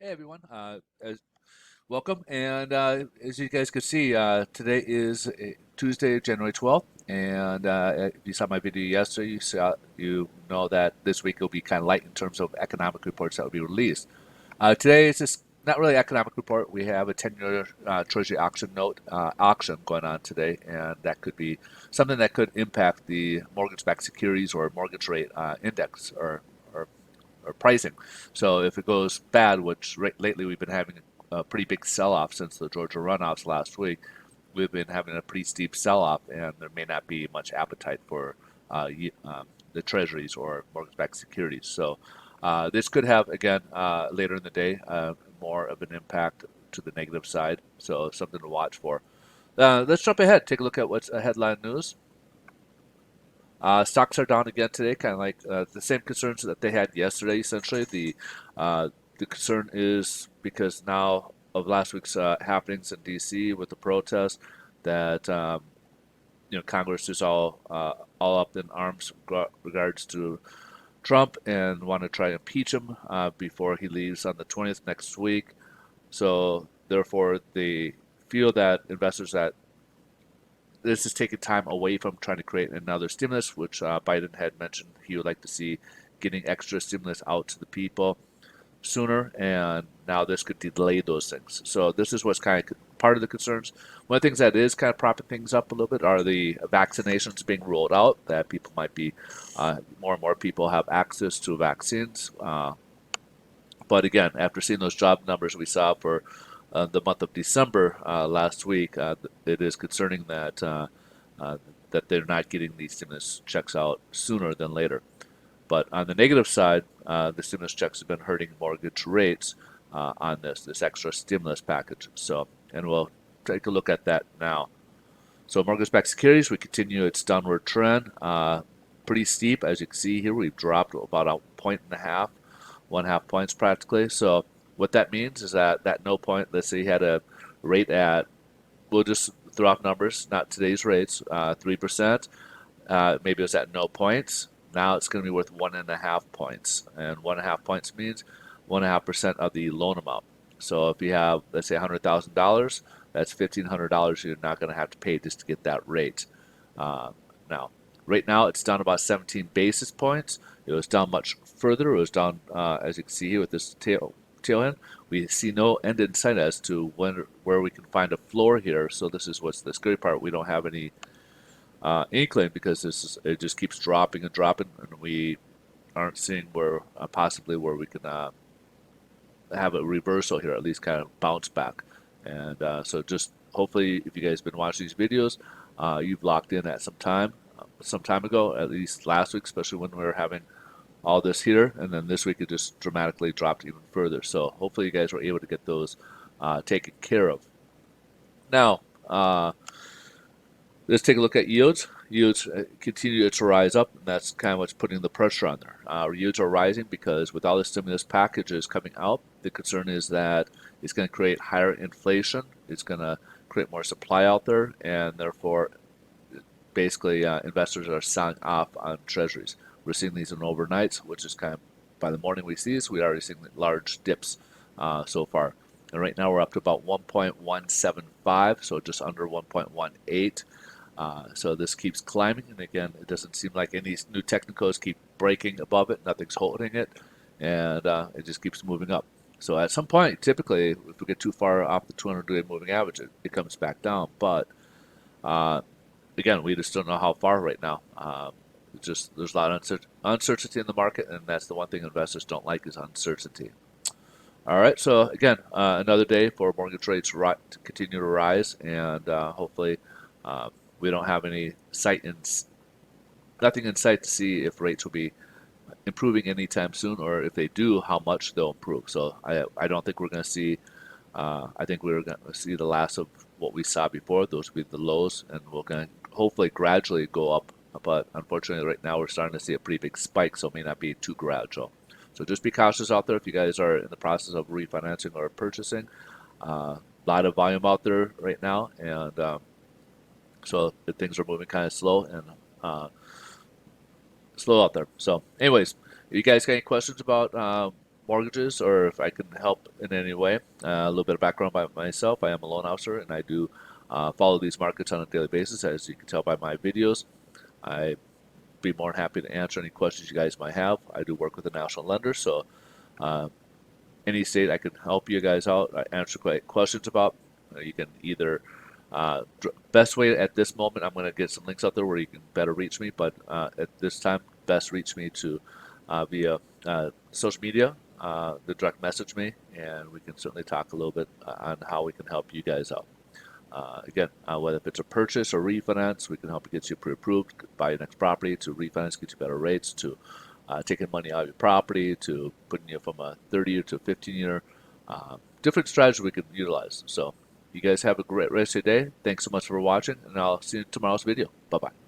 Hey everyone, welcome. And as you guys can see, today is Tuesday, January 12th. And if you saw my video yesterday, you know that this week will be kind of light in terms of economic reports that will be released. Today is just not really economic report. We have a 10-year Treasury auction note auction going on today, and that could be something that could impact the mortgage-backed securities or mortgage rate index or or pricing. So if it goes bad, which lately we've been having a pretty big sell-off since the Georgia runoffs last week, we've been having a pretty steep sell-off, and there may not be much appetite for the treasuries or mortgage-backed securities. So this could have, again, later in the day, more of an impact to the negative side. So something to watch for. Let's jump ahead, take a look at what's a headline news. Stocks are down again today, kind of like the same concerns that they had yesterday. Essentially, the concern is because now of last week's happenings in D.C. with the protests that Congress is all up in arms regards to Trump and want to try to impeach him before he leaves on the 20th next week. So therefore, they feel that investors that this is taking time away from trying to create another stimulus, which Biden had mentioned he would like to see getting extra stimulus out to the people sooner, and now this could delay those things. So this is what's kind of part of the concerns. One of the things that is kind of propping things up a little bit are the vaccinations being rolled out, that people might be, more and more people have access to vaccines. But again, after seeing those job numbers we saw for the month of December last week, it is concerning uh, that they're not getting these stimulus checks out sooner than later. But on the negative side, the stimulus checks have been hurting mortgage rates on this extra stimulus package. So, and we'll take a look at that now. So mortgage-backed securities, we continue its downward trend. Pretty steep, as you can see here. We've dropped about a point and a half, 1/2 points practically. So what that means is that no point, let's say you had a rate at, we'll just throw out numbers, not today's rates, 3%. Maybe it was at no points. Now it's going to be worth 1.5 points. And 1.5 points means 1.5% of the loan amount. So if you have, let's say, $100,000, that's $1,500 you're not going to have to pay just to get that rate. Uh, Now, right now it's down about 17 basis points. It was down much further. It was down, as you can see here with this tail end. We see no end in sight as to where we can find a floor here. So this is what's the scary part. We don't have any inkling because it just keeps dropping and dropping, and we aren't seeing where possibly where we can have a reversal here, at least kind of bounce back. And so just hopefully, if you guys have been watching these videos, you've locked in at some time ago, at least last week, especially when we were having all this here, and then this week it just dramatically dropped even further. So hopefully you guys were able to get those taken care of. Now, let's take a look at yields. Yields continue to rise up, and that's kind of what's putting the pressure on there. Yields are rising because with all the stimulus packages coming out, the concern is that it's going to create higher inflation. It's going to create more supply out there, and therefore, basically, investors are selling off on treasuries. We're seeing these in overnights, which is kind of by the morning we see this, we are already seeing large dips so far. And right now we're up to about 1.175, so just under 1.18. So this keeps climbing, and again, it doesn't seem like any new technicals keep breaking above it. Nothing's holding it, and it just keeps moving up. So at some point, typically, if we get too far off the 200-day moving average, it comes back down. But uh, again, we just don't know how far right now. Just there's a lot of uncertainty in the market, and that's the one thing investors don't like is uncertainty. All right, so again, another day for mortgage rates to continue to rise, and hopefully uh, we don't have nothing in sight to see if rates will be improving anytime soon, or if they do, how much they'll improve. So I don't think we're going to see. I think we're going to see the last of what we saw before. Those will be the lows, and we're going to hopefully gradually go up. But unfortunately, right now we're starting to see a pretty big spike, so it may not be too gradual. So just be cautious out there if you guys are in the process of refinancing or purchasing. A lot of volume out there right now, and so things are moving kind of slow and slow out there. So, anyways, if you guys got any questions about mortgages or if I can help in any way. A little bit of background by myself. I am a loan officer and I do follow these markets on a daily basis. As you can tell by my videos, I'd be more than happy to answer any questions you guys might have. I do work with a national lender, so uh, any state I can help you guys out, answer questions about. You can either best way at this moment, I'm going to get some links out there where you can better reach me, but at this time, best reach me to via social media, the direct message me, and we can certainly talk a little bit on how we can help you guys out. Again, whether if it's a purchase or refinance, we can help you get you pre-approved, buy your next property, to refinance, get you better rates, to taking money out of your property, to putting you from a 30-year to a 15-year. Different strategies we can utilize. So you guys have a great rest of your day. Thanks so much for watching, and I'll see you in tomorrow's video. Bye-bye.